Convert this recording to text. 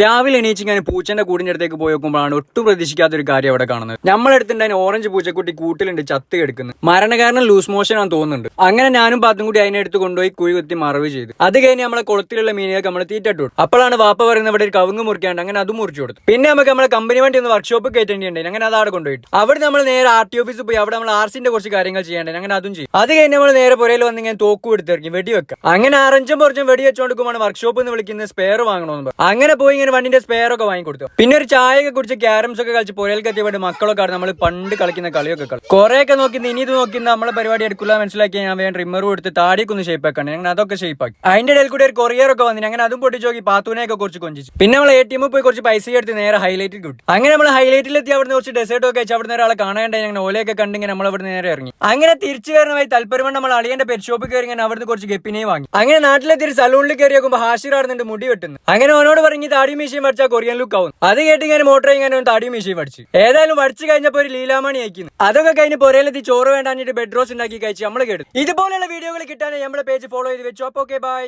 രാവിലെ എണീച്ച് ഞാൻ പൂച്ചന്റെ കൂടിന്റെ അടുത്തേക്ക് പോയി നോക്കുമ്പോഴാണ് ഒട്ടും പ്രതീക്ഷിക്കാത്ത ഒരു കാര്യം അവിടെ കാണുന്നത്. നമ്മളെടുത്തിട്ട് ഓറഞ്ച് പൂച്ചക്കുട്ടി കൂട്ടിലുണ്ട് ചത്ത് കിടക്കുന്നത്. മരണകാരണം ലൂസ് മോഷൻ ആണെന്ന് തോന്നുന്നുണ്ട്. അങ്ങനെ ഞാനും പാത്തും കൂടി അതിനെ എടുത്ത് കൊണ്ടുപോയി കുഴി കുത്തി മറവ് ചെയ്തു. അത് കഴിഞ്ഞ് നമ്മളെ കുളത്തിലുള്ള മീനുകൾക്ക് നമ്മൾ തീറ്റട്ട് കൊടുത്തു. അപ്പോഴാണ് വാപ്പ പറയുന്നത് ഇവിടെ ഒരു കവുങ്ങ് മുറിക്കാണ്ട്, അങ്ങനെ അതും മുറിച്ചു കൊടുത്തു. പിന്നെ നമുക്ക് നമ്മളെ കമ്പനി വണ്ടി ഒന്ന് വർക്ക്ഷോപ്പ് കയറ്റേണ്ടിണ്ടായി, അങ്ങനെ അത് അവിടെ കൊണ്ടുപോയിട്ട് അവിടെ നമ്മൾ നേരെ RT ഓഫീസിൽ പോയി അവിടെ നമ്മൾ RCന്റെ കുറച്ച് കാര്യങ്ങൾ ചെയ്യേണ്ടത്, അങ്ങനെ അതും ചെയ്യും. അത് കഴിഞ്ഞ് നമ്മൾ നേരെ പുരയിൽ വന്ന് ഇങ്ങനെ തോക്കും എടുത്തിറങ്ങി വെടിവെക്കാം. അങ്ങനെ അറഞ്ചും പുറച്ചും വെടി വെച്ചുകൊടുക്കുമ്പോൾ വർക്ക്ഷോപ്പിൽ നിന്ന് വിളിക്കുന്നത് സ്പെയർ വാങ്ങണമെന്ന്. അങ്ങനെ പോയി ഇങ്ങനെ വണ്ടിന്റെ സ്പെയർ ഒക്കെ വാങ്ങിക്കൊടുത്തു. പിന്നെ ഒരു ചായയൊക്കെ കുടിച്ച് ക്യാരംസ് ഒക്കെ കളിച്ച് പുരയിലേക്ക് എത്തിയപ്പോൾ മക്കളൊക്കെ നമ്മൾ പണ്ട് കളിക്കുന്ന കളിയൊക്കെ കളി കുറെയൊക്കെ നോക്കി ഇനി ഇത് നോക്കി നമ്മളെ പരിപാടി എടുക്കില്ല മനസ്സിലാക്കി ഞാൻ വേണ്ട റിമ്മറും എടുത്ത് താടിയൊക്കെ ഒന്ന് ഷേപ്പാക്കാണ്. അങ്ങനെ അതൊക്കെ ഷേപ്പാക്കി. അതിന്റെ ഇടയിൽ കൂടി ഒരു കൊറിയർ ഒക്കെ വന്നിന്, അങ്ങനെ അതും പൊട്ടിച്ച് നോക്കി പാത്തൂനെയൊക്കെ കുറച്ച് കൊഞ്ചിച്ചു. പിന്നെ നമ്മൾ ATM പോയി കുറച്ച് പൈസ എടുത്ത് നേരെ ഹൈലൈറ്റിൽ കിട്ടും. അങ്ങനെ നമ്മൾ ഹൈലൈറ്റിലെത്തി അവിടുന്ന് കുറച്ച് ഡെസേർട്ട് ഒക്കെ വെച്ച് അവിടെ ഒരാളെ കാണാണ്ട് അങ്ങനെ ഓലയൊക്കെ കണ്ടിങ്ങനെ നമ്മൾ അവിടെ നേരെ ഇറങ്ങി. അങ്ങനെ തിരിച്ചു കയറുന്നതായി താല്പര്യം നമ്മൾ അളിയന്റെ പെറ്റ് ഷോപ്പിൽ കയറി ഇങ്ങനെ അവിടുന്ന് കുറച്ച് ഗപ്പിനെയും വാങ്ങി. അങ്ങനെ നാട്ടിലെത്തി സലൂണിൽ കയറി നോക്കുമ്പോൾ ഹാഷിർ ആടുന്നുണ്ട് മുടി വെട്ടുന്നു. അങ്ങനെ അവനോട് പറഞ്ഞ് താടി മീശയും പഠിച്ചാൽ കൊറിയൻ ലുക്ക് ആവും. അത് കേട്ട് ഇങ്ങനെ മോട്ടർ ഇങ്ങനെ താടി മീശയും പഠിച്ചു. ഏതായാലും പഠിച്ചു കഴിഞ്ഞപ്പോൾ ഒരു ലീലാമണി അയക്കുന്നു. അതൊക്കെ കഴിഞ്ഞ് പുരയിലെത്തി ചോറ് വേണ്ടാഞ്ഞിട്ട് ബെഡ് റോസ്റ്റ് ഉണ്ടാക്കി കഴിച്ച് നമ്മൾ കേട്ടു. ഇതുപോലെയുള്ള വീഡിയോകൾ കിട്ടാൻ നമ്മുടെ പേജ് ഫോളോ ചെയ്ത് വെച്ചു. അപ്പോൾ ഓക്കെ ബൈ.